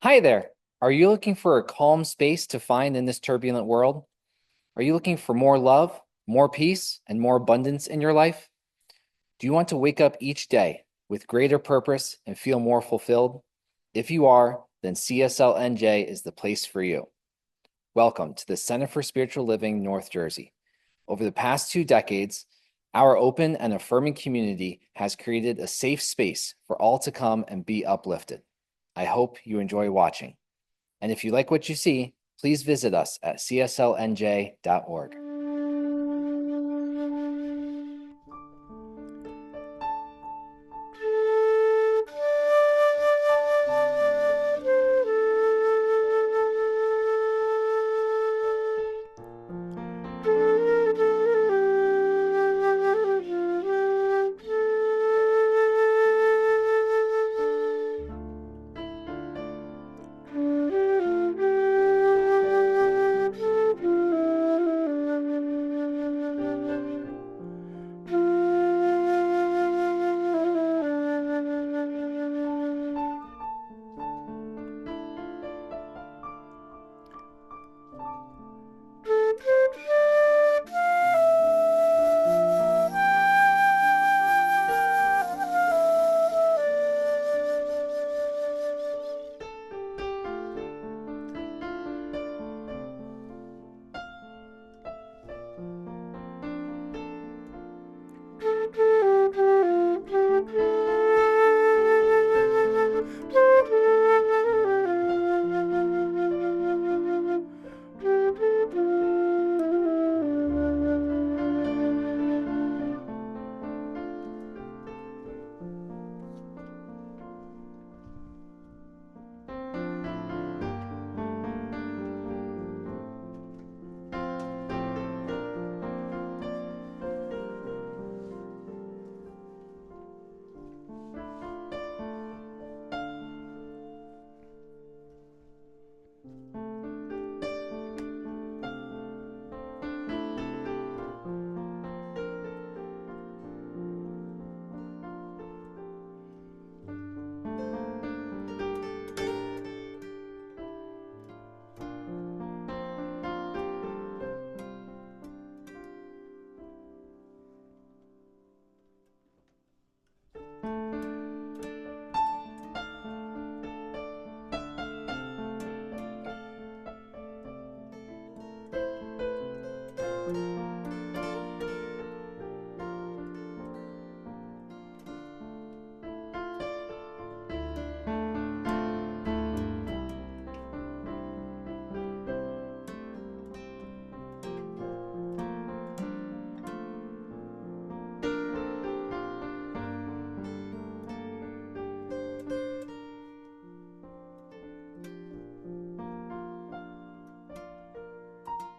Hi there. Are you looking for a calm space to find in this turbulent world? Are you looking for more love, more peace, and more abundance in your life? Do you want to wake up each day with greater purpose and feel more fulfilled? If you are, then CSLNJ is the place for you. Welcome to the Center for Spiritual Living, North Jersey. Over the past 2 decades, our open and affirming community has created a safe space for all to come and be uplifted. I hope you enjoy watching. And if you like what you see, please visit us at cslnj.org.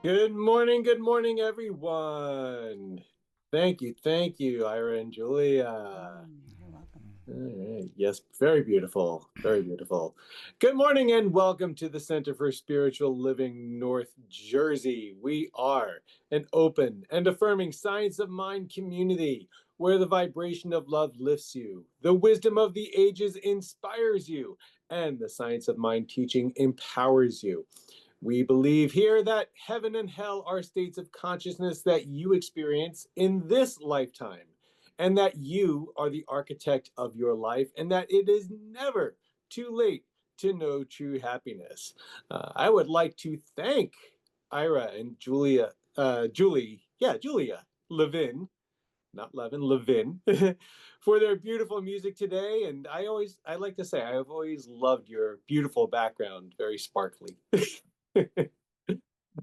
Good morning, everyone. Thank you, Ira and Julia. You're welcome. All right. Yes, very beautiful, very beautiful. Good morning and welcome to the Center for Spiritual Living, North Jersey. We are an open and affirming science of mind community where the vibration of love lifts you, the wisdom of the ages inspires you, and the science of mind teaching empowers you. We believe here that heaven and hell are states of consciousness that you experience in this lifetime, and that you are the architect of your life, and that it is never too late to know true happiness. I would like to thank Ira and Julia Levin, not Levin, Levin, for their beautiful music today. And I like to say, I have always loved your beautiful background, very sparkly.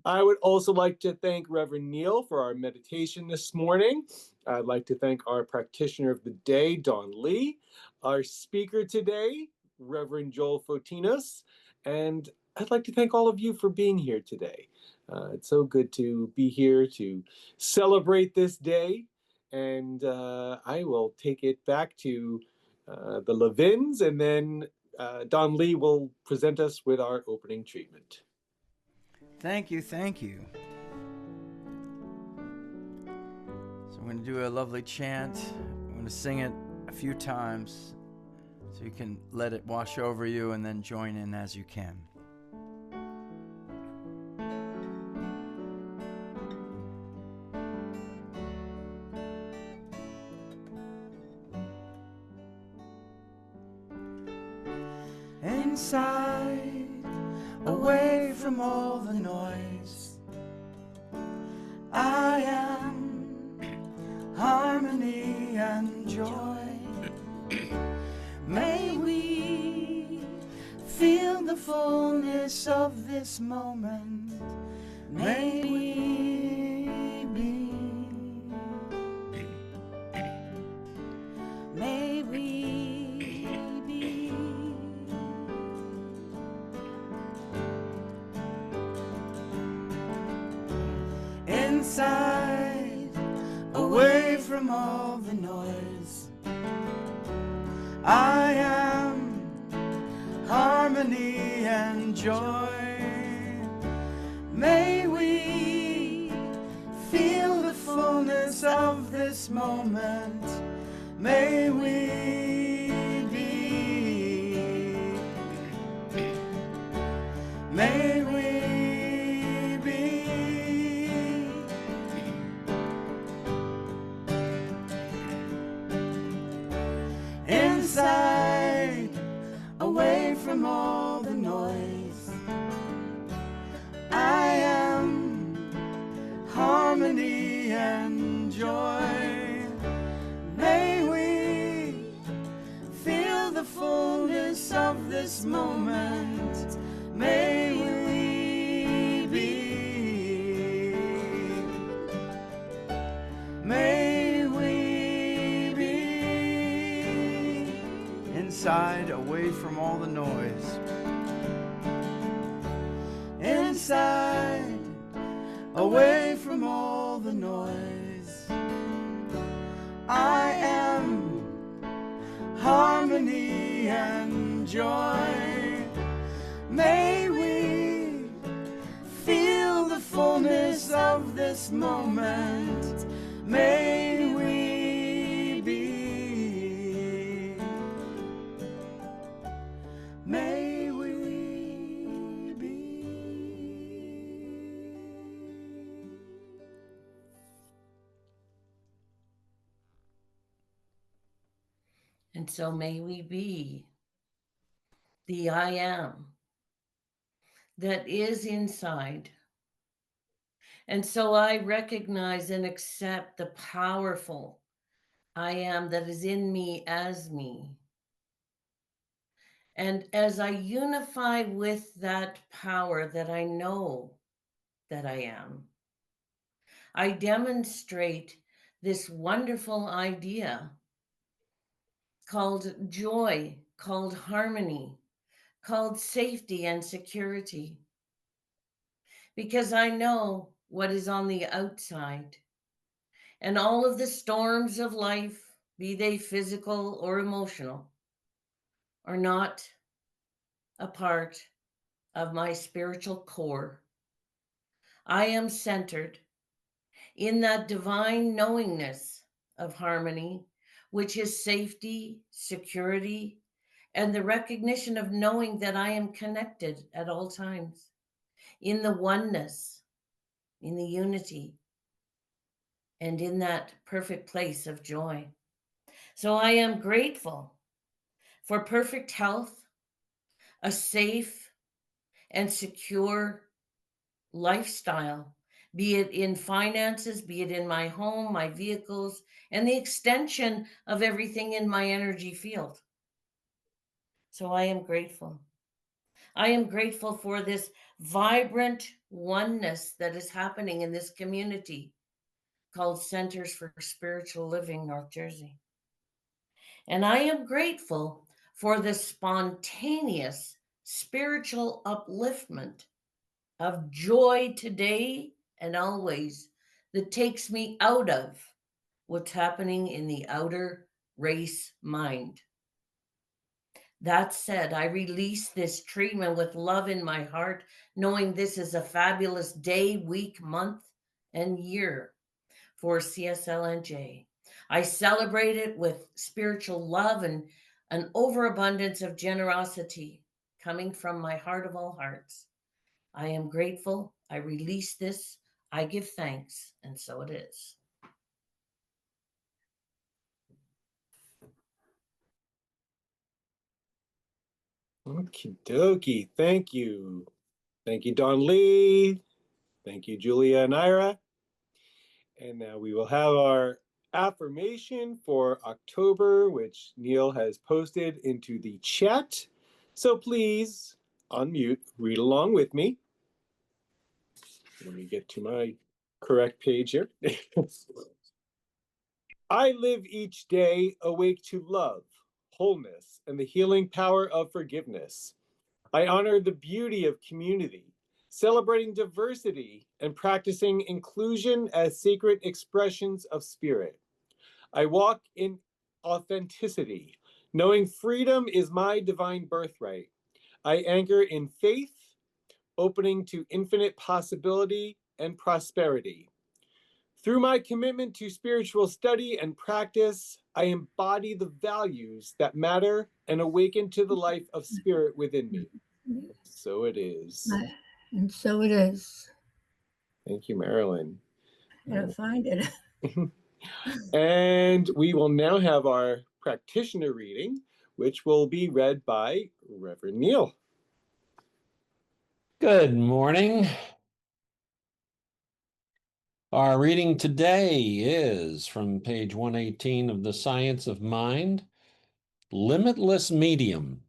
I would also like to thank Reverend Neil for our meditation this morning. I'd like to thank our practitioner of the day, Don Lee, our speaker today, Reverend Joel Fotinos, and I'd like to thank all of you for being here today. It's so good to be here to celebrate this day, and I will take it back to the Levins, and then Don Lee will present us with our opening treatment. Thank you, thank you. So we're going to do a lovely chant. We're going to sing it a few times. So you can let it wash over you and then join in as you can. Inside, away from all the noise, I am harmony and joy. May we feel the fullness of this moment. May we be. May we be. Inside, away from all the noise, I am harmony and joy. May we feel the fullness of this moment. May we be. May we be. Inside, away from all the noise, I am harmony and joy. May we feel the fullness of this moment. May we be. May we be. Inside, away from all the noise. Inside, away from all the noise, I am harmony and joy. May we feel the fullness of this moment. May we be. May we be. And so may we be the I am that is inside. And so I recognize and accept the powerful I am that is in me as me. And as I unify with that power that I know that I am, I demonstrate this wonderful idea called joy, called harmony, called safety and security. Because I know what is on the outside. And all of the storms of life, be they physical or emotional, are not a part of my spiritual core. I am centered in that divine knowingness of harmony, which is safety, security, and the recognition of knowing that I am connected at all times in the oneness, in the unity, and in that perfect place of joy. So I am grateful for perfect health, a safe and secure lifestyle, be it in finances, be it in my home, my vehicles, and the extension of everything in my energy field. So I am grateful. I am grateful for this vibrant oneness that is happening in this community called Centers for Spiritual Living, North Jersey. And I am grateful for the spontaneous spiritual upliftment of joy today and always that takes me out of what's happening in the outer race mind. That said, I release this treatment with love in my heart, knowing this is a fabulous day, week, month, and year for CSLNJ. I celebrate it with spiritual love and an overabundance of generosity coming from my heart of all hearts. I am grateful. I release this. I give thanks. And so it is. Okie dokie. Thank you. Thank you, Don Lee. Thank you, Julia and Ira. And now we will have our affirmation for October, which Neil has posted into the chat. So please unmute, read along with me. Let me get to my correct page here. I live each day awake to love, wholeness, and the healing power of forgiveness. I honor the beauty of community, celebrating diversity and practicing inclusion as sacred expressions of spirit. I walk in authenticity, knowing freedom is my divine birthright. I anchor in faith, opening to infinite possibility and prosperity. Through my commitment to spiritual study and practice, I embody the values that matter and awaken to the life of spirit within me. So it is. And so it is. Thank you, Marilyn. I gotta find it. And we will now have our practitioner reading, which will be read by Reverend Neil. Good morning. Our reading today is from page 118 of The Science of Mind, Limitless Medium.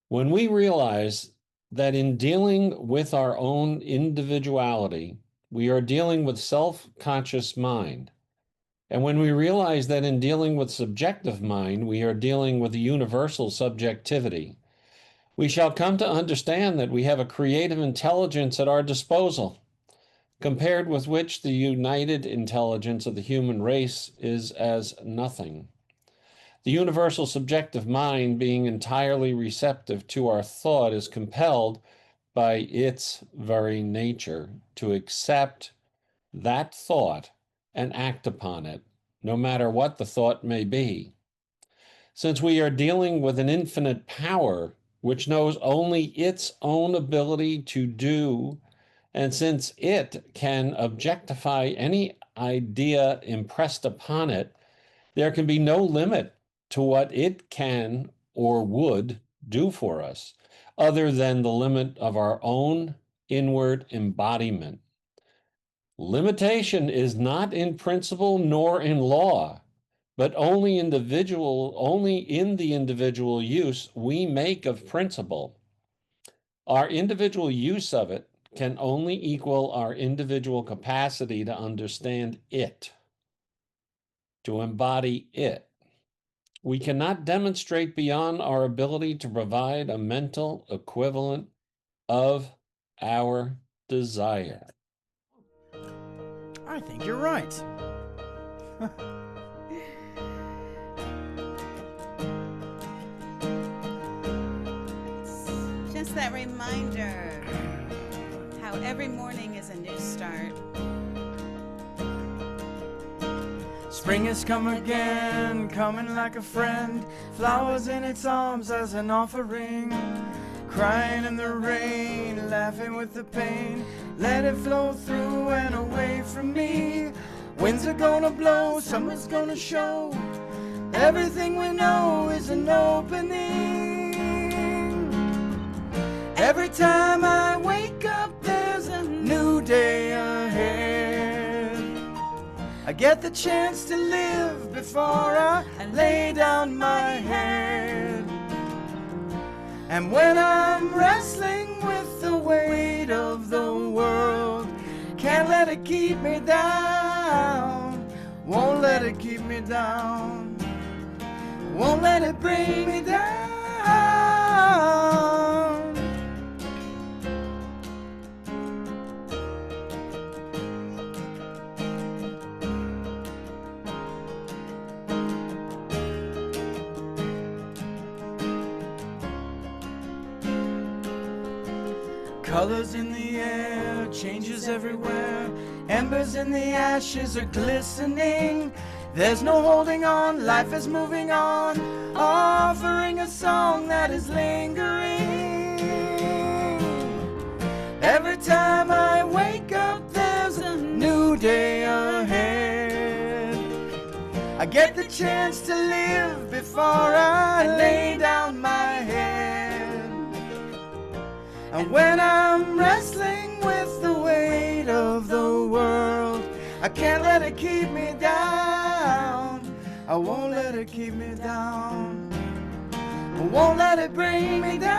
When we realize that in dealing with our own individuality, we are dealing with self-conscious mind, and when we realize that in dealing with subjective mind, we are dealing with a universal subjectivity, we shall come to understand that we have a creative intelligence at our disposal, compared with which the united intelligence of the human race is as nothing. The universal subjective mind, being entirely receptive to our thought, is compelled by its very nature to accept that thought and act upon it, no matter what the thought may be. Since we are dealing with an infinite power which knows only its own ability to do, and since it can objectify any idea impressed upon it, there can be no limit to what it can or would do for us, other than the limit of our own inward embodiment. Limitation is not in principle nor in law, but only in the individual use we make of principle. Our individual use of it can only equal our individual capacity to understand it, to embody it. We cannot demonstrate beyond our ability to provide a mental equivalent of our desire. I think you're right. Just that reminder how every morning is a new start. Spring has come again, coming like a friend. Flowers in its arms as an offering. Crying in the rain, laughing with the pain. Let it flow through and away from me. Winds are gonna blow, summer's gonna show. Everything we know is an opening. Every time I wake up, there's a new day ahead. I get the chance to live before I lay down my head. And when I'm wrestling with the weight of the world, can't let it keep me down, won't let it keep me down, won't let it bring me down. Colors in the air, changes everywhere. Embers in the ashes are glistening. There's no holding on, life is moving on, offering a song that is lingering. Every time I wake up, there's a new day ahead. I get the chance to live before I lay down my head. And when I'm wrestling with the weight of the world, I can't let it keep me down. I won't let it keep me down. I won't let it bring me down.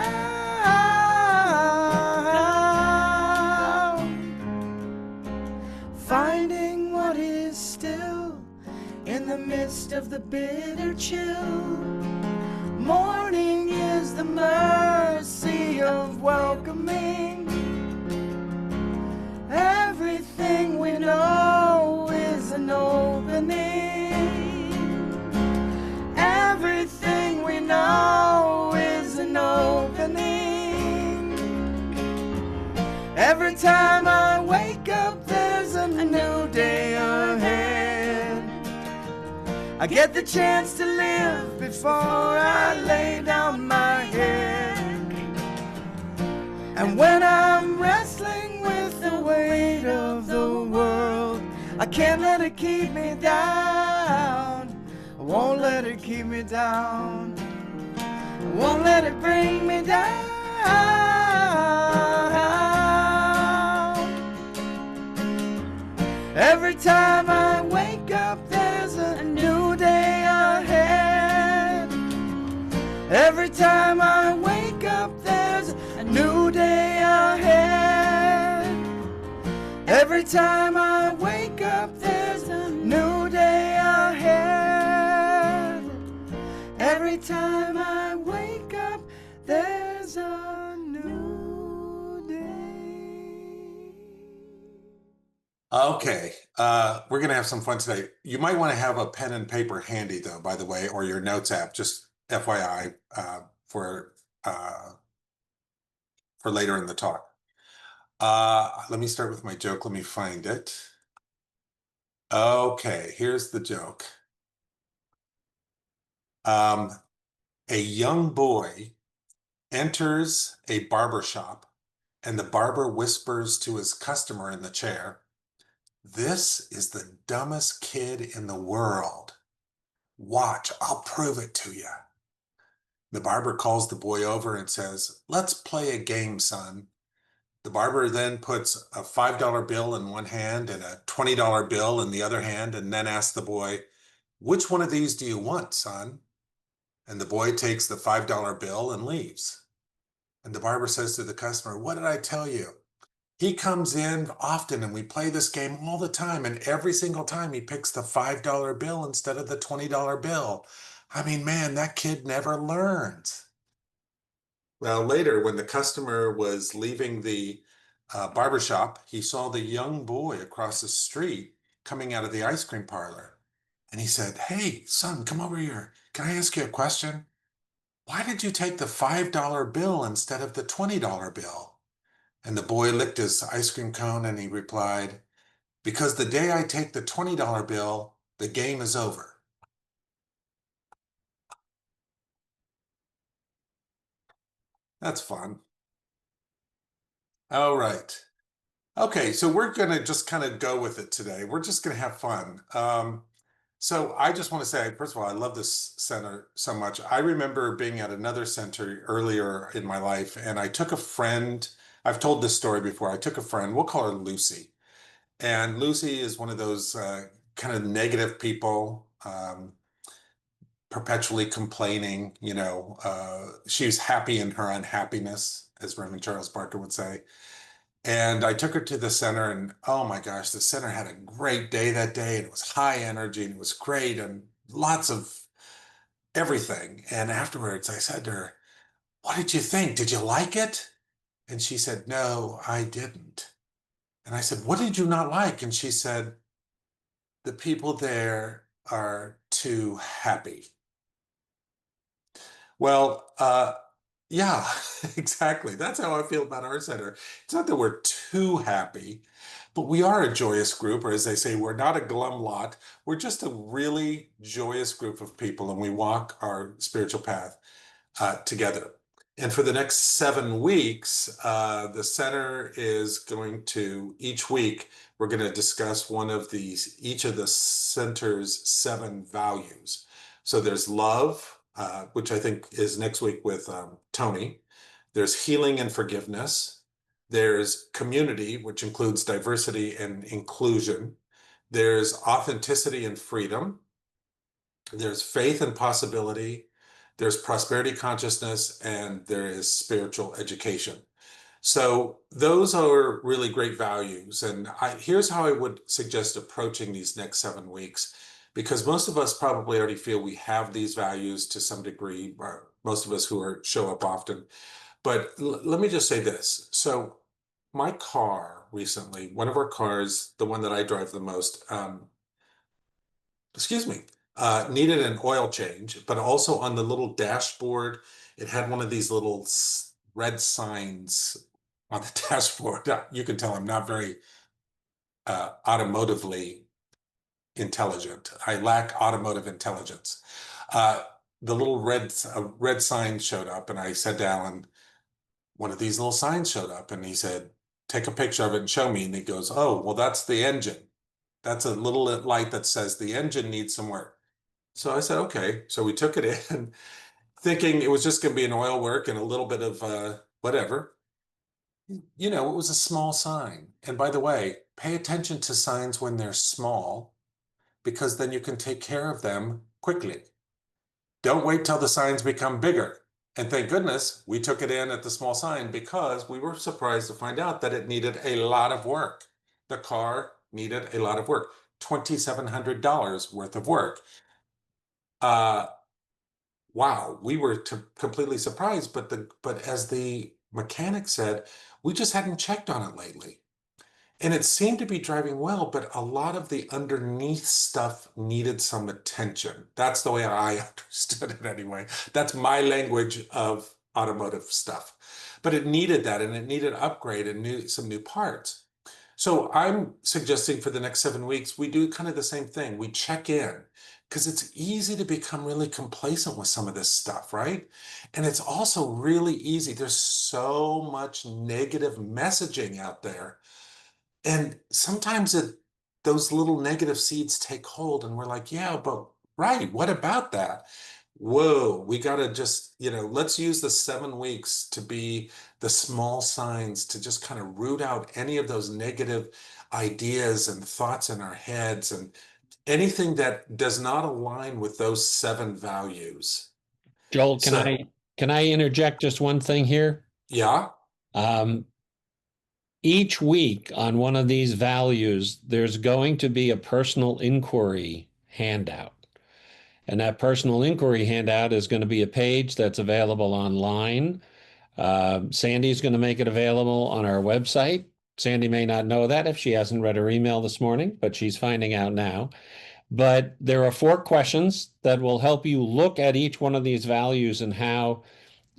Finding what is still in the midst of the bitter chill. Morning is the mercy of welcoming. Everything we know is an opening. Everything we know is an opening. Every time I wake up, there's a new day ahead. I get the chance to live before I lay down my head. And when I'm wrestling with the weight of the world, I can't let it keep me down. I won't let it keep me down. I won't let it bring me down. Every time I wake up, there's a new day ahead. Every time I wake up, there's a new day ahead. Every time I wake up, there's a new day ahead. Every time I wake up, there's a new day. Okay, we're gonna have some fun today. You might want to have a pen and paper handy, though, by the way, or your notes app. Just FYI, for later in the talk. Let me start with my joke. Let me find it. Okay, here's the joke. A young boy enters a barber shop, and the barber whispers to his customer in the chair, "This is the dumbest kid in the world. Watch, I'll prove it to you." The barber calls the boy over and says, "Let's play a game, son." The barber then puts a $5 bill in one hand and a $20 bill in the other hand, and then asks the boy, "Which one of these do you want, son?" And the boy takes the $5 bill and leaves. And the barber says to the customer, "What did I tell you? He comes in often and we play this game all the time, and every single time he picks the $5 bill instead of the $20 bill. I mean, man, that kid never learns." Well, later, when the customer was leaving the barbershop, he saw the young boy across the street coming out of the ice cream parlor. And he said, "Hey, son, come over here. Can I ask you a question? Why did you take the $5 bill instead of the $20 bill?" And the boy licked his ice cream cone and he replied, "Because the day I take the $20 bill, the game is over." That's fun. All right. Okay, so we're going to just kind of go with it today. We're just going to have fun. So I just want to say, first of all, I love this center so much. I remember being at another center earlier in my life, and I took a friend. I've told this story before. I took a friend, we'll call her Lucy. And Lucy is one of those kind of negative people, perpetually complaining. She's happy in her unhappiness, as Reverend Charles Parker would say. And I took her to the center, and oh my gosh, the center had a great day that day, and it was high energy, and it was great, and lots of everything. And afterwards, I said to her, "What did you think? Did you like it?" And she said, "No, I didn't." And I said, "What did you not like?" And she said, "The people there are too happy." Well, Yeah, exactly. That's how I feel about our center. It's not that we're too happy, but we are a joyous group, or as they say, we're not a glum lot. We're just a really joyous group of people, and we walk our spiritual path together. And for the next 7 weeks, the center is going to, each week, we're going to discuss one of these, each of the center's 7 values. So there's love, which I think is next week with Tony. There's healing and forgiveness. There's community, which includes diversity and inclusion. There's authenticity and freedom. There's faith and possibility, there's prosperity consciousness, and there is spiritual education. So those are really great values. And here's how I would suggest approaching these next 7 weeks, because most of us probably already feel we have these values to some degree, or most of us who show up often. But let me just say this. So my car recently, one of our cars, the one that I drive the most, excuse me, needed an oil change, but also on the little dashboard, it had one of these little red signs on the dashboard. You can tell I'm not very automotively intelligent. I lack automotive intelligence. Uh, the little red sign showed up, and I said to Alan, one of these little signs showed up, and he said, take a picture of it and show me. And he goes, oh, well, that's the engine. That's a little light that says the engine needs some work. So I said, okay. So we took it in, thinking it was just going to be an oil work and a little bit of whatever. You know, it was a small sign. And by the way, pay attention to signs when they're small, because then you can take care of them quickly. Don't wait till the signs become bigger. And thank goodness we took it in at the small sign, because we were surprised to find out that it needed a lot of work. The car needed a lot of work, $2,700 worth of work. Wow, we were completely surprised, but as the mechanic said, we just hadn't checked on it lately. And it seemed to be driving well, but a lot of the underneath stuff needed some attention. That's the way I understood it anyway. That's my language of automotive stuff. But it needed that, and it needed upgrade and some new parts. So I'm suggesting for the next 7 weeks, we do kind of the same thing. We check in, because it's easy to become really complacent with some of this stuff, right? And it's also really easy. There's so much negative messaging out there. And sometimes those little negative seeds take hold, and we're like, yeah, but right, what about that? Whoa, we got to just, let's use the 7 weeks to be the small signs to just kind of root out any of those negative ideas and thoughts in our heads, and anything that does not align with those 7 values. Joel, can So, I interject just one thing here? yeah. Um, each week on one of these values, there's going to be a personal inquiry handout. And that personal inquiry handout is going to be a page that's available online. Sandy's going to make it available on our website. Sandy may not know that if she hasn't read her email this morning, but she's finding out now. But there are 4 questions that will help you look at each one of these values and how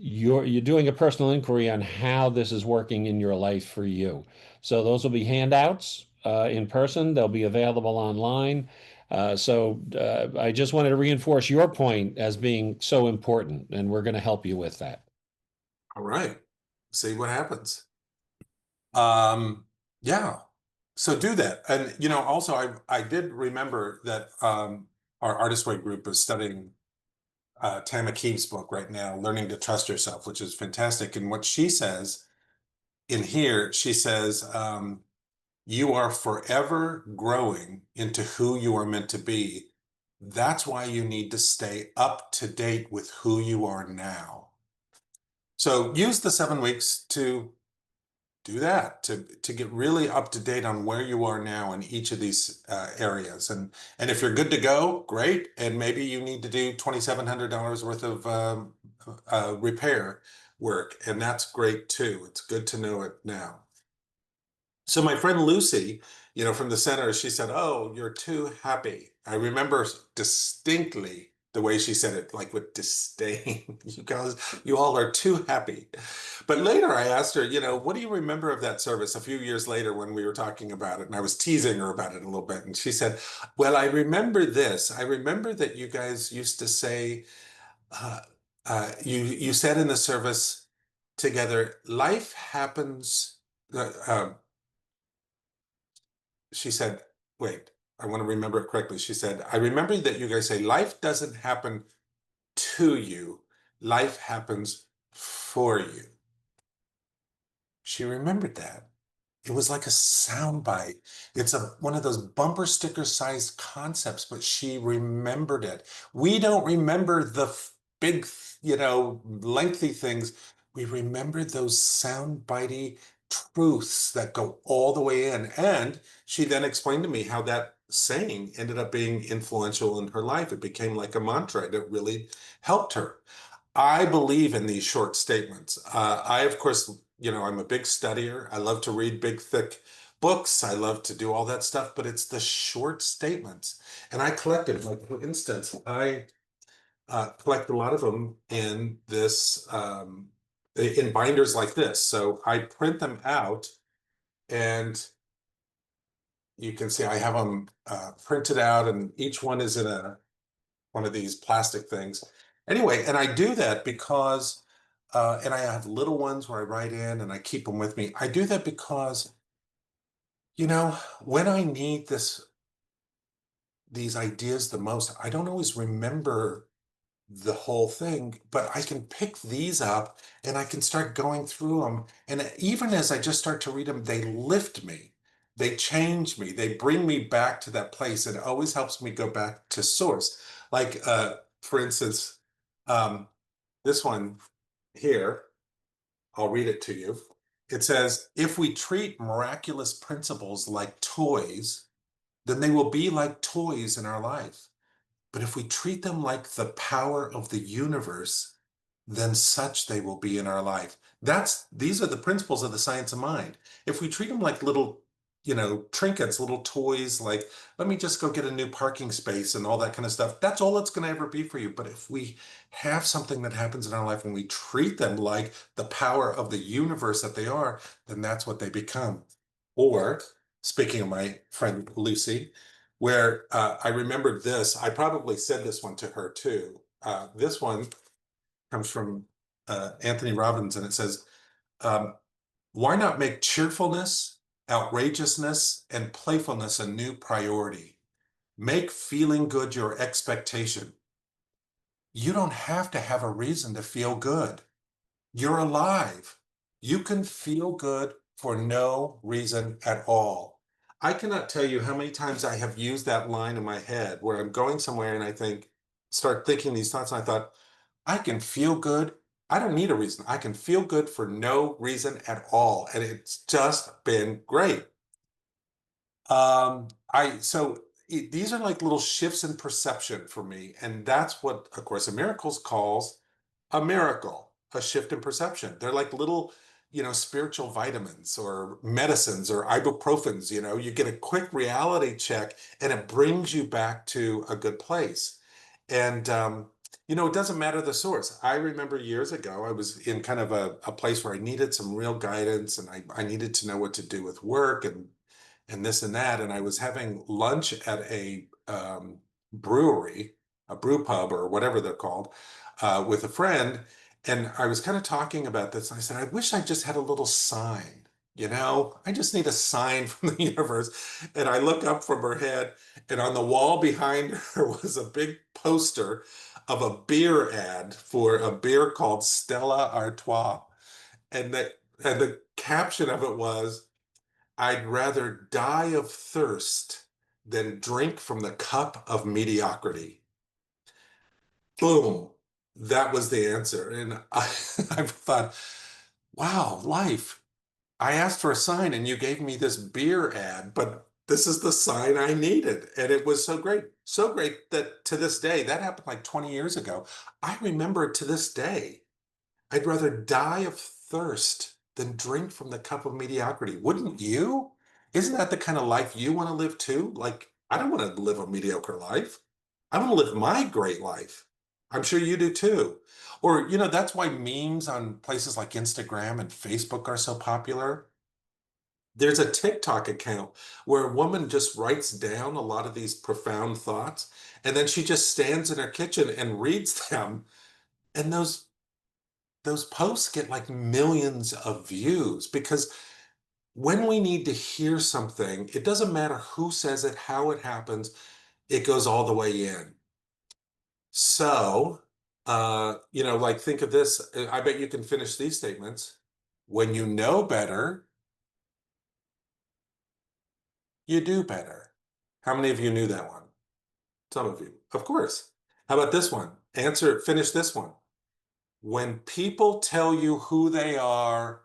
you're doing a personal inquiry on how this is working in your life for you. So those will be handouts in person. They'll be available online. I just wanted to reinforce your point as being so important, and we're going to help you with that. All right. See what happens. Yeah. So do that. And also I did remember that our Artist Way group is studying Tama Keeve's book right now, Learning to Trust Yourself, which is fantastic. And what she says in here, she says, you are forever growing into who you are meant to be. That's why you need to stay up to date with who you are now. So use the 7 weeks to do that, to get really up to date on where you are now in each of these areas. And if you're good to go, great. And maybe you need to do $2,700 worth of repair work, and that's great too. It's good to know it now. So my friend Lucy, from the center, she said, oh, you're too happy. I remember distinctly the way she said it, like with disdain. You guys, you all are too happy. But later I asked her, what do you remember of that service a few years later when we were talking about it? And I was teasing her about it a little bit. And she said, well, I remember this. I remember that you guys used to say, uh, you said in the service together, life happens. She said, wait, I want to remember it correctly. She said, I remember that you guys say life doesn't happen to you, life happens for you. She remembered that. It was like a soundbite. It's one of those bumper sticker sized concepts, but she remembered it. We don't remember the big, lengthy things. We remember those soundbitey truths that go all the way in. And she then explained to me how that saying ended up being influential in her life. It became like a mantra and it really helped her. I believe in these short statements. Of course, I'm a big studier. I love to read big, thick books. I love to do all that stuff, but it's the short statements. And I collected, like, for instance, I collect a lot of them in in binders like this. So I print them out and you can see I have them printed out and each one is in one of these plastic things. Anyway, and I do that because, and I have little ones where I write in and I keep them with me. I do that because, when I need these ideas the most, I don't always remember the whole thing, but I can pick these up and I can start going through them. And even as I just start to read them, they lift me. They change me. They bring me back to that place. And it always helps me go back to source. Like, for instance, this one here, I'll read it to you. It says, if we treat miraculous principles like toys, then they will be like toys in our life. But if we treat them like the power of the universe, then such they will be in our life. These are the principles of the science of mind. If we treat them like little, trinkets, little toys, like, let me just go get a new parking space and all that kind of stuff, that's all it's going to ever be for you. But if we have something that happens in our life and we treat them like the power of the universe that they are, then that's what they become. Or, speaking of my friend Lucy, where I remembered this, I probably said this one to her too. This one comes from Anthony Robbins, and it says, why not make cheerfulness, outrageousness, and playfulness a new priority? Make feeling good your expectation. You don't have to have a reason to feel good. You're alive. You can feel good for no reason at all. I cannot tell you how many times I have used that line in my head where I'm going somewhere and start thinking these thoughts, and I thought, I can feel good. I don't need a reason. I can feel good for no reason at all. And it's just been great. These are like little shifts in perception for me. And that's what A Course in Miracles calls a miracle, a shift in perception. They're like little, spiritual vitamins or medicines or ibuprofens. You get a quick reality check and it brings you back to a good place. And, it doesn't matter the source. I remember years ago, I was in kind of a place where I needed some real guidance and I needed to know what to do with work and this and that. And I was having lunch at a brewery, a brew pub or whatever they're called, with a friend. And I was kind of talking about this. I said, I wish I just had a little sign. I just need a sign from the universe. And I look up from her head, and on the wall behind her was a big poster of a beer ad for a beer called Stella Artois. And the caption of it was, I'd rather die of thirst than drink from the cup of mediocrity. Boom. That was the answer. And I thought, wow, life. I asked for a sign and you gave me this beer ad, but this is the sign I needed. And it was so great. So great that to this day, that happened like 20 years ago. I remember it to this day. I'd rather die of thirst than drink from the cup of mediocrity. Wouldn't you? Isn't that the kind of life you want to live too? Like, I don't want to live a mediocre life. I want to live my great life. I'm sure you do too. Or, that's why memes on places like Instagram and Facebook are so popular. There's a TikTok account where a woman just writes down a lot of these profound thoughts, and then she just stands in her kitchen and reads them. And those posts get like millions of views because when we need to hear something, it doesn't matter who says it, how it happens, it goes all the way in. So, like think of this. I bet you can finish these statements. When you know better, you do better. How many of you knew that one? Some of you, of course. How about this one? Finish this one. When people tell you who they are,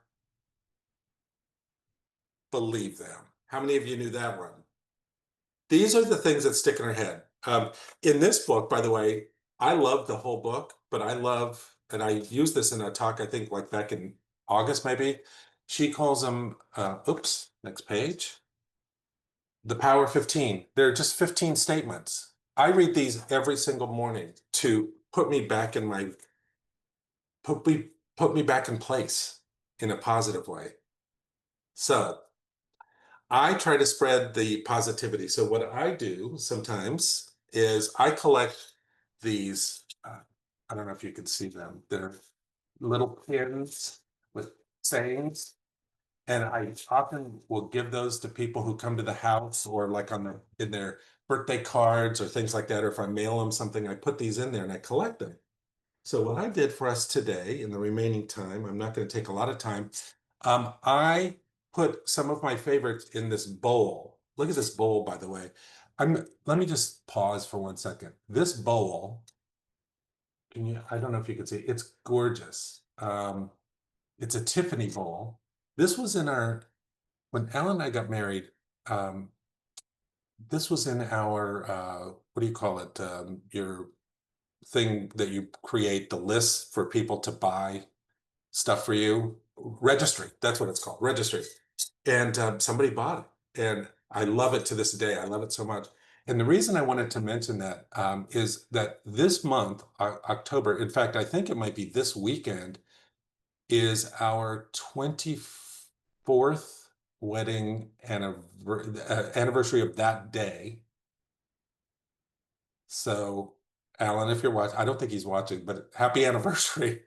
believe them. How many of you knew that one? These are the things that stick in our head. In this book, by the way, I love the whole book, but and I used this in a talk, I think like back in August, maybe. She calls them, oops, next page. The Power 15. They're just 15 statements. I read these every single morning to put me back in put me back in place in a positive way. So I try to spread the positivity. So what I do sometimes is I collect these, I don't know if you can see them. They're little pins with sayings. And I often will give those to people who come to the house or like in their birthday cards or things like that. Or if I mail them something, I put these in there and I collect them. So what I did for us today in the remaining time, I'm not going to take a lot of time. I put some of my favorites in this bowl. Look at this bowl, by the way. Let me just pause for 1 second. This bowl, I don't know if you can see, it's gorgeous. It's a Tiffany bowl. This was when Alan and I got married, this was in our, what do you call it? Your thing that you create, the list for people to buy stuff for you. Registry, that's what it's called, registry. And somebody bought it. And I love it to this day. I love it so much. And the reason I wanted to mention that is that this month, October, in fact, I think it might be this weekend, is our 24th wedding anniversary of that day. So, Alan, if you're watching, I don't think he's watching, but happy anniversary.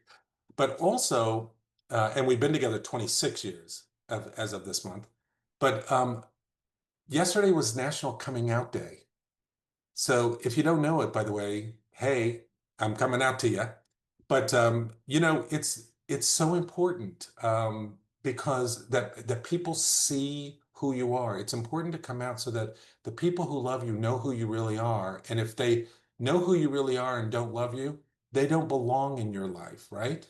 But also, and we've been together 26 years as of this month. But yesterday was National Coming Out Day. So if you don't know it, by the way, hey, I'm coming out to you. But it's so important because that people see who you are. It's important to come out so that the people who love you know who you really are. And if they know who you really are and don't love you, they don't belong in your life, right?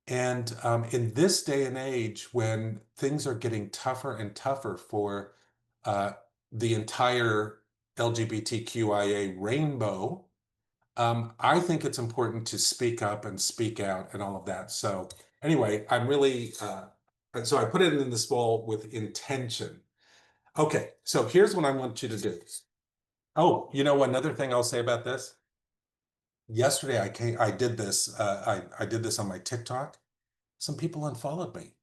And in this day and age, when things are getting tougher and tougher for uh, the entire LGBTQIA rainbow, I think it's important to speak up and speak out and all of that. So anyway, so I put it in this bowl with intention. Okay, so here's what I want you to do. Oh, another thing I'll say about this. Yesterday, I did this. I did this on my TikTok. Some people unfollowed me.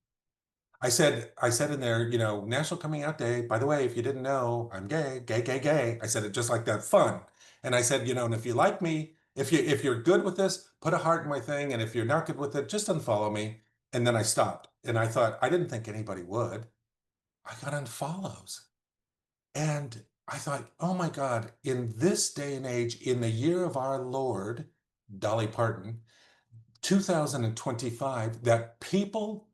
I said in there, National Coming Out Day. By the way, if you didn't know, I'm gay, gay, gay, gay. I said it just like that, fun. And I said, and if you like me, if you're good with this, put a heart in my thing. And if you're not good with it, just unfollow me. And then I stopped. And I thought, I didn't think anybody would. I got unfollows. And I thought, oh my God, in this day and age, in the year of our Lord, Dolly Parton, 2025, that people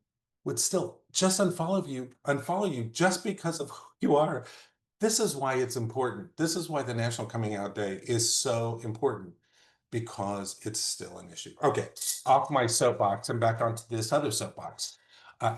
would still just unfollow you just because of who you are. This is why it's important. This is why the National Coming Out Day is so important, because it's still an issue. Okay, off my soapbox and back onto this other soapbox.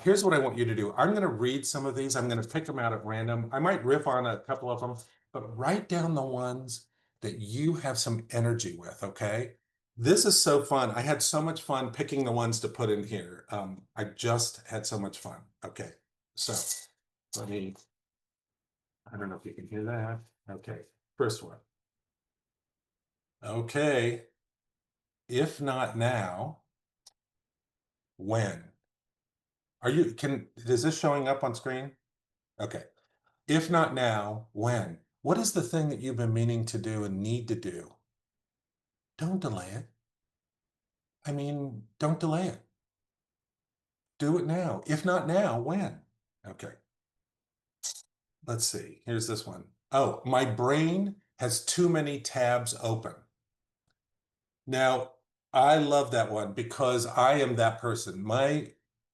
Here's what I want you to do. I'm going to read some of these. I'm going to pick them out at random. I might riff on a couple of them, but write down the ones that you have some energy with, okay? This is so fun. I had so much fun picking the ones to put in here. I just had so much fun. Okay, so I don't know if you can hear that. Okay, first one. Okay. If not now, when? Is this showing up on screen? Okay. If not now, when? What is the thing that you've been meaning to do and need to do? Don't delay it. I mean, don't delay it. Do it now. If not now, when? Okay. Let's see. Here's this one. Oh, my brain has too many tabs open. Now, I love that one because I am that person.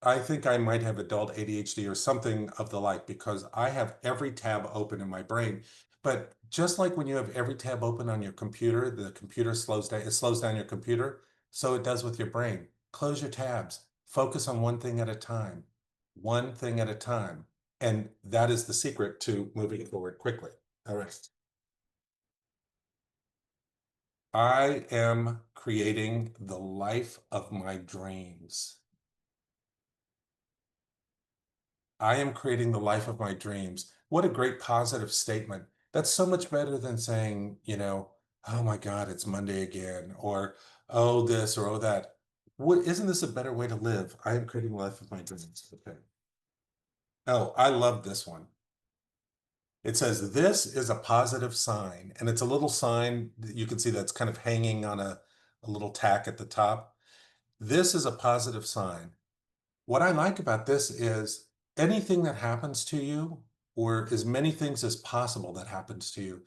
I think I might have adult ADHD or something of the like because I have every tab open in my brain. But just like when you have every tab open on your computer, the computer slows down, it slows down your computer. So it does with your brain. Close your tabs. Focus on one thing at a time. One thing at a time. And that is the secret to moving forward quickly. All right. I am creating the life of my dreams. I am creating the life of my dreams. What a great positive statement. That's so much better than saying, oh my God, it's Monday again, or oh this or oh that. Isn't this a better way to live? I am creating the life of my dreams. Okay. Oh, I love this one. It says, this is a positive sign. And it's a little sign that you can see that's kind of hanging on a little tack at the top. This is a positive sign. What I like about this is anything that happens to you, or as many things as possible that happens to you,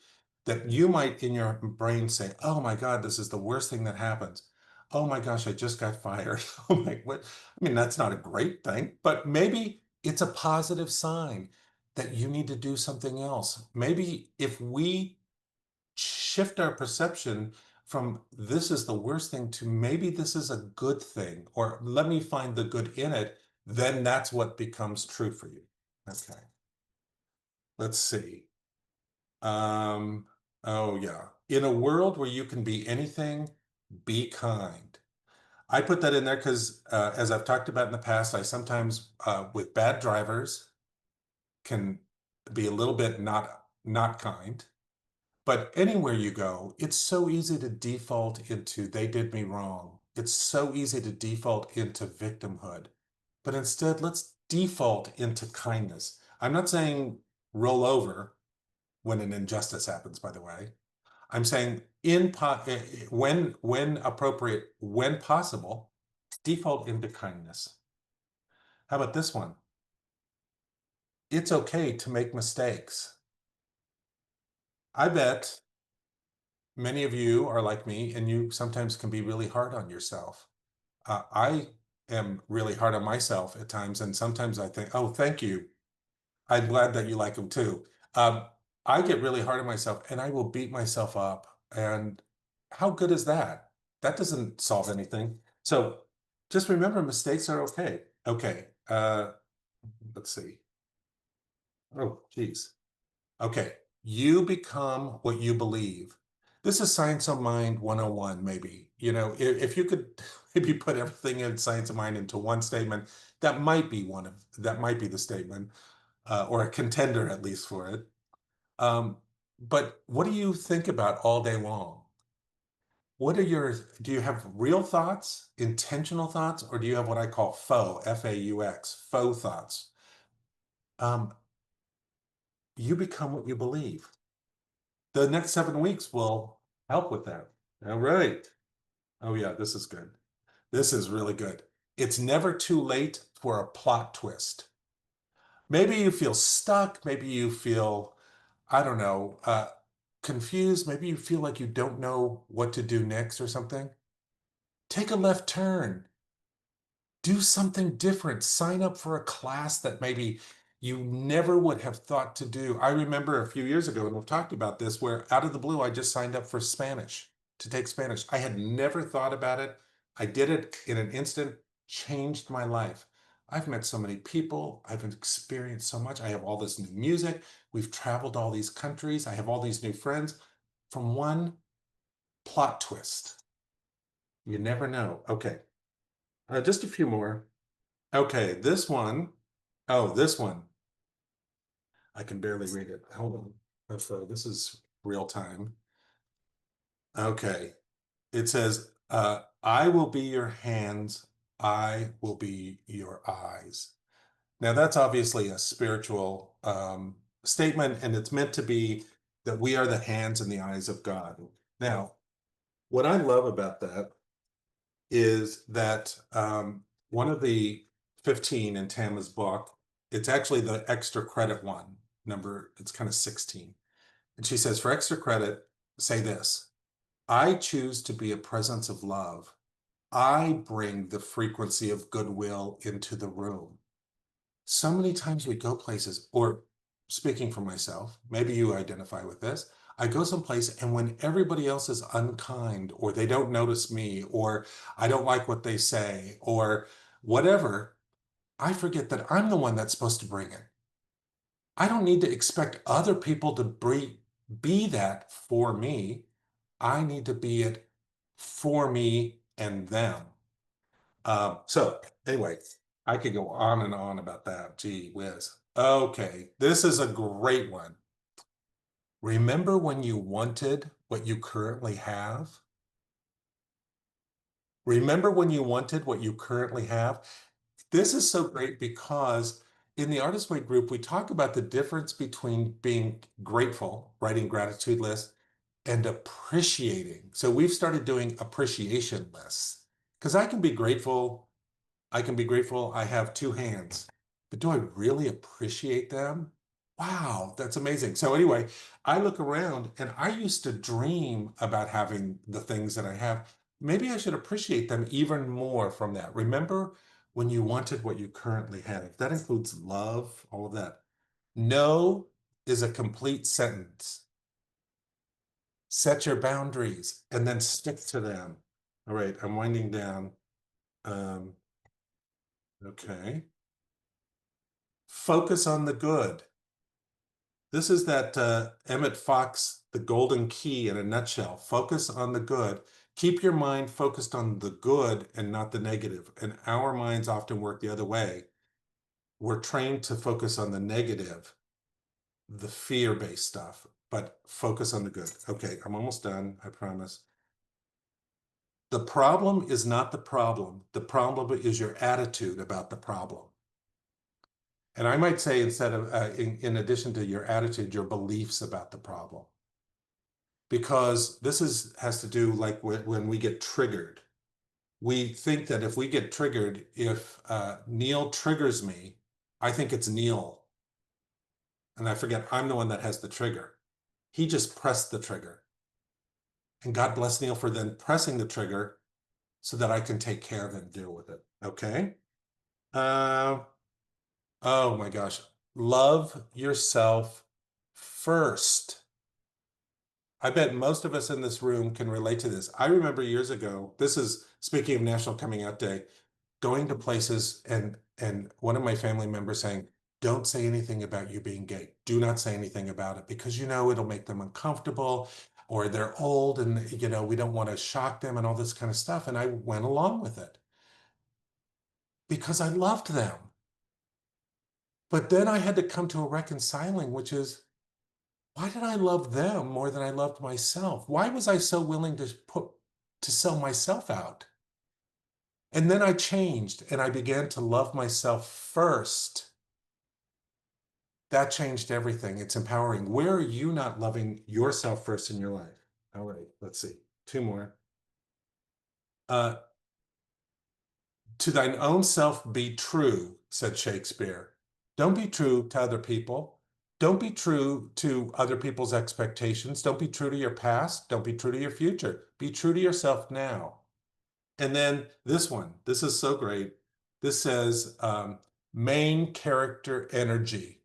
that you might in your brain say, oh my God, this is the worst thing that happens. Oh my gosh, I just got fired. Oh my, what? I mean, that's not a great thing, but maybe it's a positive sign that you need to do something else. Maybe if we shift our perception from this is the worst thing to maybe this is a good thing, or let me find the good in it, then that's what becomes true for you. Okay. Let's see. Oh yeah. In a world where you can be anything, be kind. I put that in there because, as I've talked about in the past, I sometimes, with bad drivers, can be a little bit not kind. But anywhere you go, it's so easy to default into they did me wrong. It's so easy to default into victimhood. But instead, let's default into kindness. I'm not saying roll over when an injustice happens, by the way. I'm saying when appropriate, when possible, default into kindness. How about this one? It's okay to make mistakes. I bet many of you are like me, and you sometimes can be really hard on yourself. I am really hard on myself at times, and sometimes I think, oh, thank you. I'm glad that you like them too. Um, I get really hard on myself, and I will beat myself up. And how good is that? That doesn't solve anything. So just remember, mistakes are okay. Okay. Let's see. Oh, geez. Okay. You become what you believe. This is Science of Mind 101, maybe. If you could maybe put everything in Science of Mind into one statement, that might be the statement, or a contender at least for it. But what do you think about all day long? Do you have real thoughts, intentional thoughts, or do you have what I call faux, F-A-U-X, faux thoughts? Um, you become what you believe. The next 7 weeks will help with that. All right. Oh, yeah, this is good. This is really good. It's never too late for a plot twist. Maybe you feel stuck. Maybe you feel, I don't know, confused. Maybe you feel like you don't know what to do next or something. Take a left turn. Do something different. Sign up for a class that maybe you never would have thought to do. I remember a few years ago, and we've talked about this, where out of the blue, I just signed up for Spanish, to take Spanish. I had never thought about it. I did it in an instant, changed my life. I've met so many people. I've experienced so much. I have all this new music. We've traveled all these countries. I have all these new friends from one plot twist. You never know. Okay. Just a few more. Okay, this one. Oh, this one. I can barely read it. Hold on. This is real time. Okay. It says, I will be your hands, I will be your eyes. Now, that's obviously a spiritual statement, and it's meant to be that we are the hands and the eyes of God. Now, what I love about that is that one of the 15 in Tama's book, it's actually the extra credit one, it's kind of 16. And she says, for extra credit, say this: I choose to be a presence of love. I bring the frequency of goodwill into the room. So many times we go places, or speaking for myself, maybe you identify with this. I go someplace, and when everybody else is unkind, or they don't notice me, or I don't like what they say, or whatever, I forget that I'm the one that's supposed to bring it. I don't need to expect other people to be that for me. I need to be it for me and them. So anyway, I could go on and on about that. Gee whiz. Okay, this is a great one. Remember when you wanted what you currently have? Remember when you wanted what you currently have? This is so great because in the Artist Way group, we talk about the difference between being grateful, writing gratitude lists, and appreciating. So we've started doing appreciation lists because I can be grateful. I have two hands, but do I really appreciate them? Wow, that's amazing. So anyway, I look around and I used to dream about having the things that I have. Maybe I should appreciate them even more from that. Remember when you wanted what you currently have? That includes love, all of that. No is a complete sentence. Set your boundaries and then stick to them. All right, I'm winding down. Okay. Focus on the good. This is that Emmett Fox, the golden key in a nutshell. Focus on the good. Keep your mind focused on the good and not the negative. And our minds often work the other way. We're trained to focus on the negative, the fear-based stuff, but focus on the good. Okay, I'm almost done, I promise. The problem is not the problem. The problem is your attitude about the problem. And I might say instead of, in addition to your attitude, your beliefs about the problem. Because this has to do like when we get triggered. We think that if we get triggered, if Neil triggers me, I think it's Neil. And I forget I'm the one that has the trigger. He just pressed the trigger. And God bless Neil for then pressing the trigger so that I can take care of it and deal with it. Okay? Oh my gosh. Love yourself first. I bet most of us in this room can relate to this. I remember years ago, this is speaking of National Coming Out Day, going to places and one of my family members saying, don't say anything about you being gay. Do not say anything about it because it'll make them uncomfortable or they're old and we don't want to shock them and all this kind of stuff. And I went along with it because I loved them. But then I had to come to a reconciling, which is, why did I love them more than I loved myself? Why was I so willing to sell myself out? And then I changed and I began to love myself first. That changed everything. It's empowering. Where are you not loving yourself first in your life? All right, let's see. Two more. To thine own self be true, said Shakespeare. Don't be true to other people. Don't be true to other people's expectations. Don't be true to your past. Don't be true to your future. Be true to yourself now. And then this one, this is so great. This says main character energy.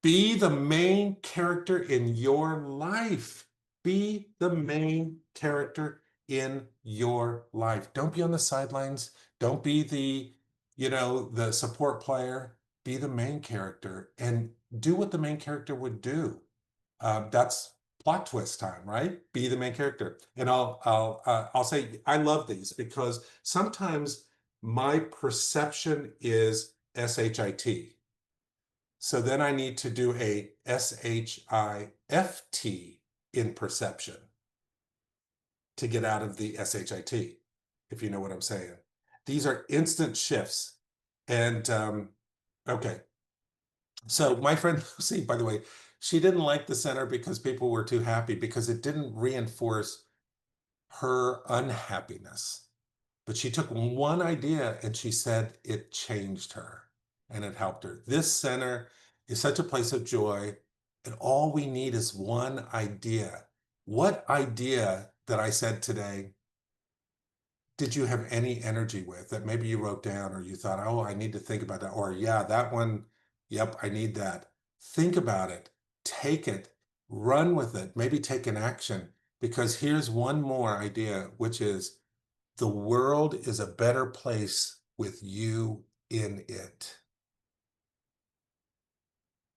Be the main character in your life. Be the main character in your life. Don't be on the sidelines. Don't be the support player. Be the main character and do what the main character would do. That's plot twist time, right? Be the main character. And I'll say I love these because sometimes my perception is SHIT. So then I need to do a SHIFT. in perception to get out of the SHIT, if you know what I'm saying. These are instant shifts. And okay. So my friend Lucy, by the way, she didn't like the center because people were too happy because it didn't reinforce her unhappiness. But she took one idea and she said it changed her and it helped her. This center is such a place of joy, and all we need is one idea. What idea that I said today did you have any energy with that maybe you wrote down or you thought, oh, I need to think about that? Or yeah, that one, yep, I need that. Think about it, take it, run with it, maybe take an action, because here's one more idea, which is the world is a better place with you in it.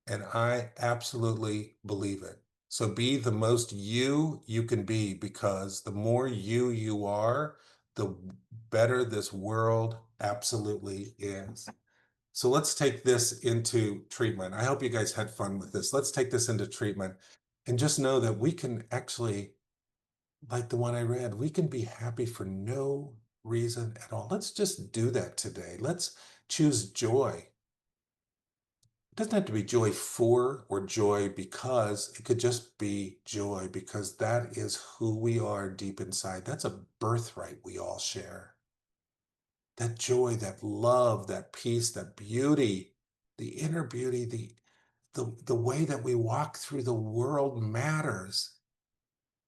And I absolutely believe it. So be the most you can be, because the more you are, the better this world absolutely is. So let's take this into treatment. I hope you guys had fun with this. Let's take this into treatment and just know that we can actually, like the one I read, we can be happy for no reason at all. Let's just do that today. Let's choose joy. It doesn't have to be joy for or joy because. It could just be joy because that is who we are deep inside. That's a birthright we all share. That joy, that love, that peace, that beauty, the inner beauty, the way that we walk through the world matters.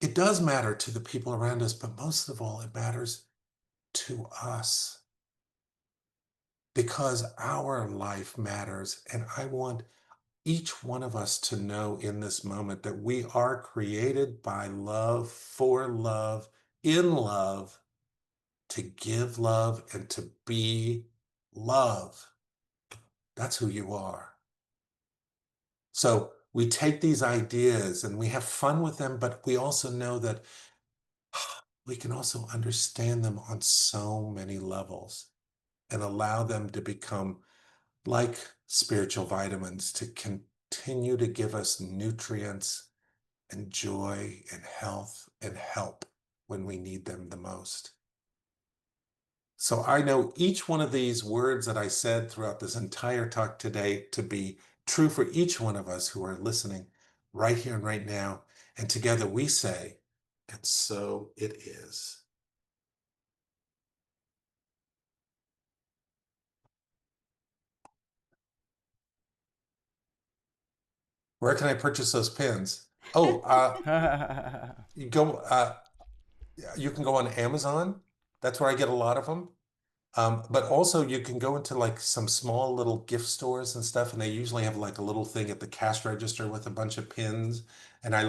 It does matter to the people around us, but most of all, it matters to us because our life matters. And I want each one of us to know in this moment that we are created by love, for love, in love, to give love and to be love. That's who you are. So we take these ideas and we have fun with them, but we also know that we can also understand them on so many levels and allow them to become like spiritual vitamins to continue to give us nutrients and joy and health and help when we need them the most. So I know each one of these words that I said throughout this entire talk today to be true for each one of us who are listening right here and right now. And together we say, and so it is. Where can I purchase those pins? Oh, you can go on Amazon. That's where I get a lot of them. But also you can go into like some small little gift stores and stuff, and they usually have like a little thing at the cash register with a bunch of pins. And I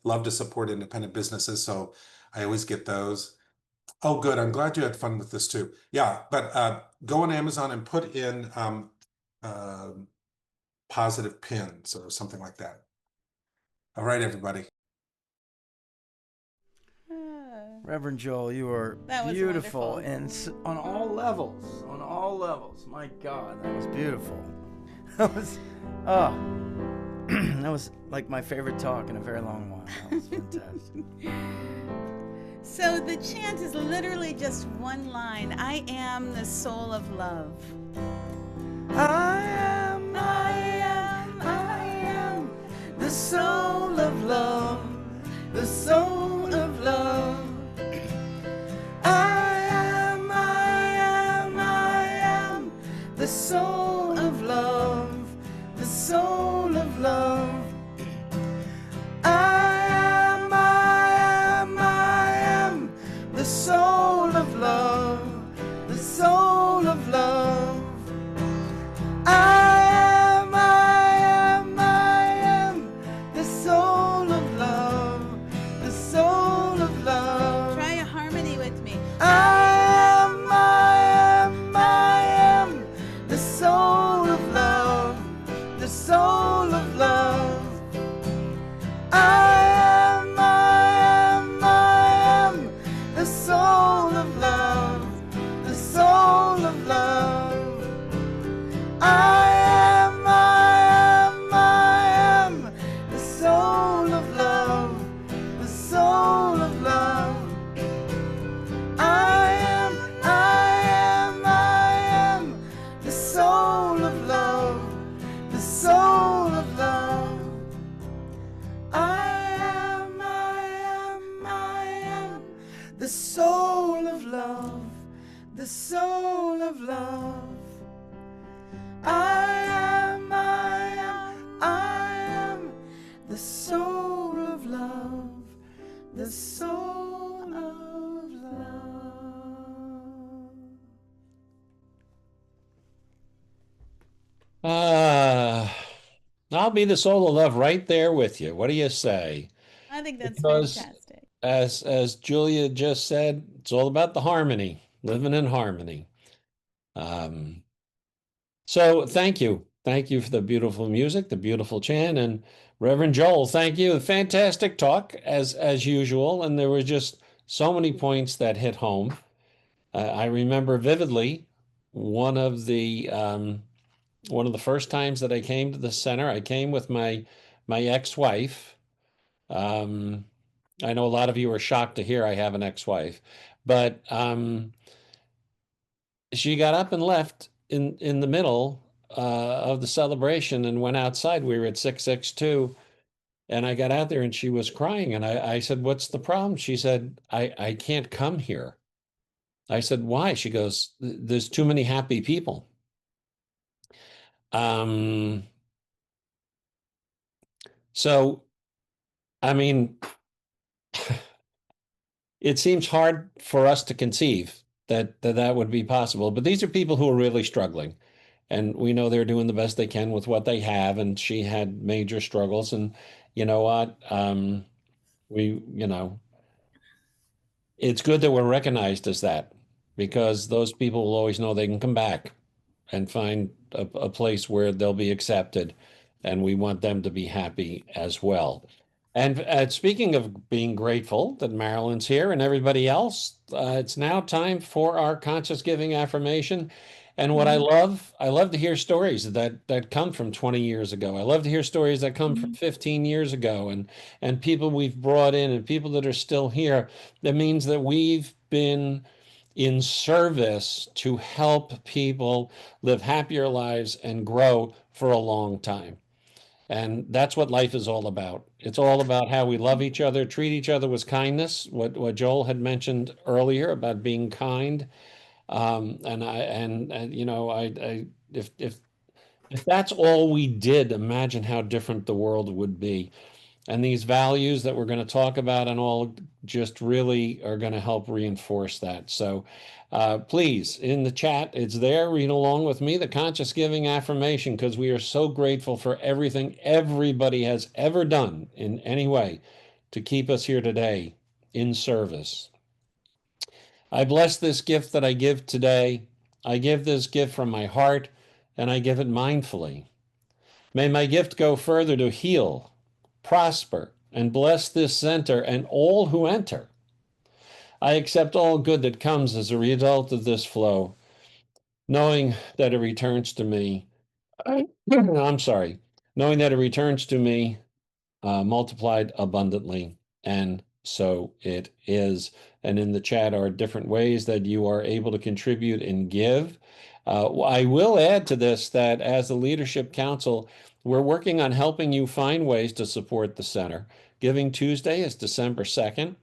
love to support independent businesses, so I always get those. Oh, good. I'm glad you had fun with this too. Yeah, but go on Amazon and put in positive pins or something like that. All right, everybody. Reverend Joel, you are That was beautiful wonderful. and on all levels. On all levels. My God, that was beautiful. That was, that was like my favorite talk in a very long while. That was fantastic. So the chant is literally just one line. I am the soul of love. I am the soul of love, the soul of love. I am the soul of love, the soul of love. I am the soul of love, the soul of love. I am the soul of love, the soul of love. Try a harmony with me. I am the soul of love, the soul of love. Uh, I'll be the soul of love right there with you. What do you say? I think that's Because fantastic. as Julia just said, it's all about the harmony, living in harmony. Um, so thank you. Thank you for the beautiful music, the beautiful chant, and Reverend Joel, thank you. Fantastic talk as usual. And there were just so many points that hit home. I remember vividly one of the one of the first times that I came to the center. I came with my ex-wife. Um, I know a lot of you are shocked to hear I have an ex-wife, but she got up and left in the middle of the celebration and went outside. We were at 662, and I got out there and she was crying. And I said, "What's the problem?" She said, I can't come here. I said, "Why?" She goes, "There's too many happy people." Um, so, I mean, it seems hard for us to conceive that would be possible. But these are people who are really struggling. And we know they're doing the best they can with what they have. And she had major struggles. And you know what? You know, it's good that we're recognized as that because those people will always know they can come back and find a place where they'll be accepted. And we want them to be happy as well. And speaking of being grateful that Marilyn's here and everybody else, it's now time for our conscious giving affirmation. And what I love to hear stories that come from 20 years ago. I love to hear stories that come from 15 years ago and people we've brought in and people that are still here. That means that we've been in service to help people live happier lives and grow for a long time. And that's what life is all about. It's all about how we love each other, treat each other with kindness. What Joel had mentioned earlier about being kind. And you know, if that's all we did, imagine how different the world would be. And these values that we're going to talk about and all just really are going to help reinforce that. So please, in the chat, it's there. Read along with me, the conscious giving affirmation, because we are so grateful for everything everybody has ever done in any way to keep us here today in service. I bless this gift that I give today. I give this gift from my heart and I give it mindfully. May my gift go further to heal, prosper, and bless this center and all who enter. I accept all good that comes as a result of this flow, knowing that it returns to me. I'm sorry, knowing that it returns to me multiplied abundantly. And so it is. And in the chat are different ways that you are able to contribute and give. I will add to this that as the Leadership Council, we're working on helping you find ways to support the center. Giving Tuesday is December 2nd.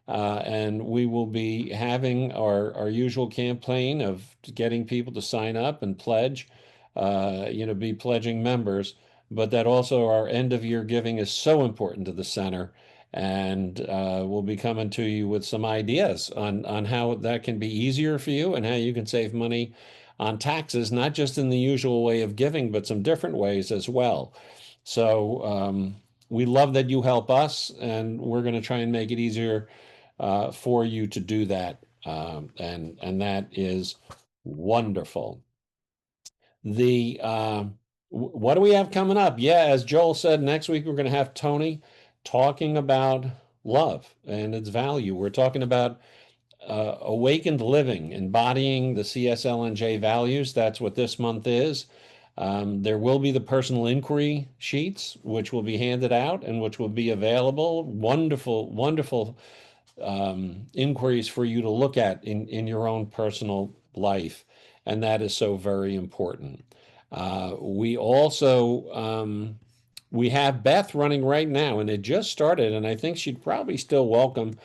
And we will be having our usual campaign of getting people to sign up and pledge, be pledging members. But that also our end of year giving is so important to the center. And we'll be coming to you with some ideas on how that can be easier for you and how you can save money on taxes, not just in the usual way of giving, but some different ways as well. So we love that you help us, and we're going to try and make it easier for you to do that. And that is wonderful. The what do we have coming up? Yeah, as Joel said, next week we're going to have Tony talking about love and its value. We're talking about awakened living, embodying the CSLNJ values. That's what this month is. There will be the personal inquiry sheets, which will be handed out and which will be available. Wonderful, wonderful inquiries for you to look at in your own personal life. And that is so very important. We also we have Beth running right now, and it just started, and I think she'd probably still welcome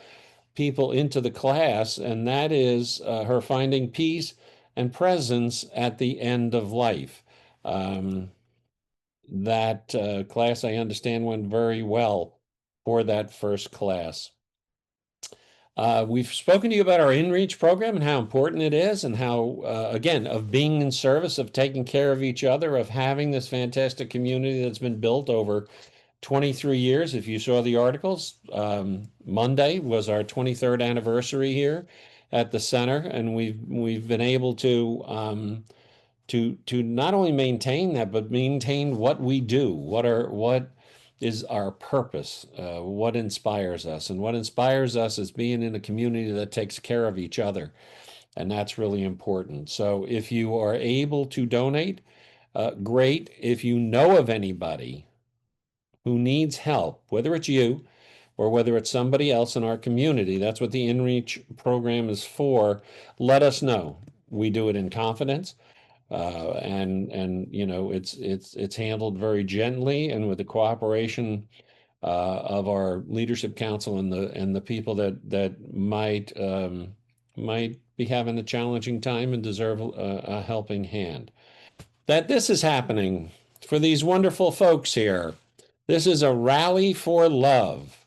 people into the class, and that is her finding peace and presence at the end of life. That class, I understand, went very well for that first class. We've spoken to you about our enrich program and how important it is, and how, again, of being in service, of taking care of each other, of having this fantastic community that's been built over 23 years. If you saw the articles, Monday was our 23rd anniversary here at the center, and we've been able to not only maintain that, but maintain what we do, what is our purpose, what inspires us. And what inspires us is being in a community that takes care of each other. And that's really important. So if you are able to donate, great. If you know of anybody who needs help, whether it's you or whether it's somebody else in our community, that's what the enrich program is for, let us know. We do it in confidence. And it's handled very gently and with the cooperation of our leadership council and the people that might be having a challenging time and deserve a helping hand. That this is happening for these wonderful folks here. This is a rally for love.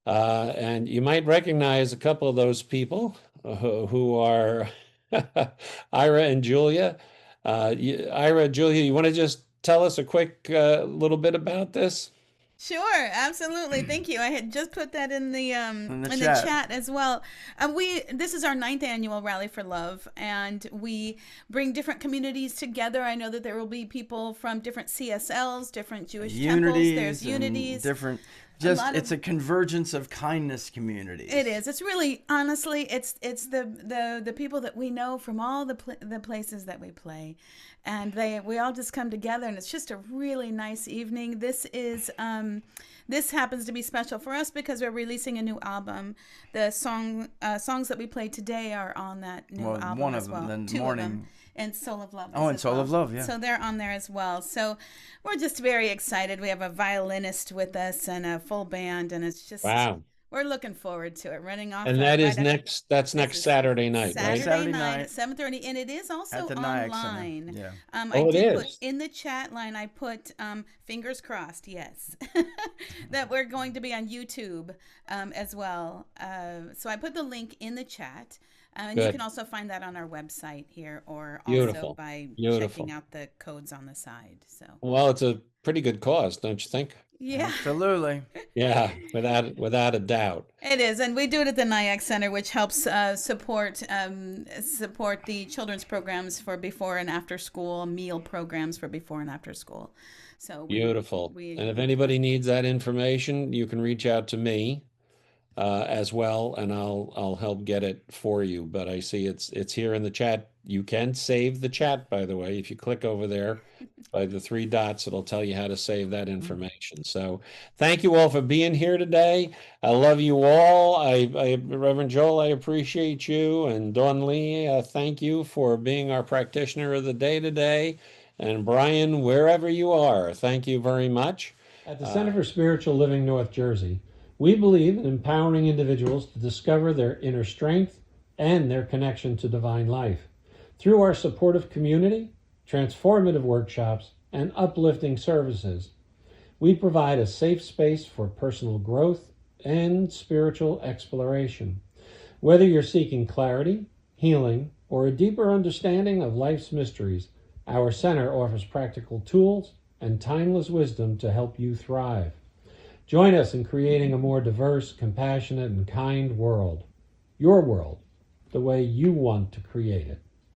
And you might recognize a couple of those people who are Ira and Julia. Ira, Julia, you want to just tell us a quick little bit about this? Sure, absolutely. Thank you. I had just put that in the the chat as well. This is our 9th annual Rally for Love, and we bring different communities together. I know that there will be people from different CSLs, different Jewish temples. There's unities, different. It's a convergence of kindness communities. It is. It's really, honestly, it's the people that we know from all the places that we play, and we all just come together, and it's just a really nice evening. This happens to be special for us because we're releasing a new album. The songs that we played today are on that new album one as of well. them, Two Morning. of them. And Soul of Love. Oh, and Soul of Love, yeah. So they're on there as well. So we're just very excited. We have a violinist with us and a full band, and it's just Wow. We're looking forward to it. Running off. And that is next Saturday night, right? Saturday night at 7:30, and it is also at the online. Yeah. I did put in the chat line. I put fingers crossed, yes, that we're going to be on YouTube as well. So I put the link in the chat. And you can also find that on our website here, or also by checking out the codes on the side. So well, it's a pretty good cause, don't you think? Yeah, absolutely. Yeah, without a doubt. It is, and we do it at the NIAC Center, which helps support the children's programs for before and after school, meal programs for before and after school. So beautiful. And if anybody needs that information, you can reach out to me. As well, and I'll help get it for you. But I see it's here in the chat. You can save the chat, by the way. If you click over there by the 3 dots, it'll tell you how to save that information. So thank you all for being here today. I love you all. Reverend Joel, I appreciate you. And Dawn Lee, thank you for being our practitioner of the day today. And Brian, wherever you are, thank you very much. At the Center for Spiritual Living North Jersey, we believe in empowering individuals to discover their inner strength and their connection to divine life. Through our supportive community, transformative workshops, and uplifting services, we provide a safe space for personal growth and spiritual exploration. Whether you're seeking clarity, healing, or a deeper understanding of life's mysteries, our center offers practical tools and timeless wisdom to help you thrive. Join us in creating a more diverse, compassionate, and kind world. Your world, the way you want to create it.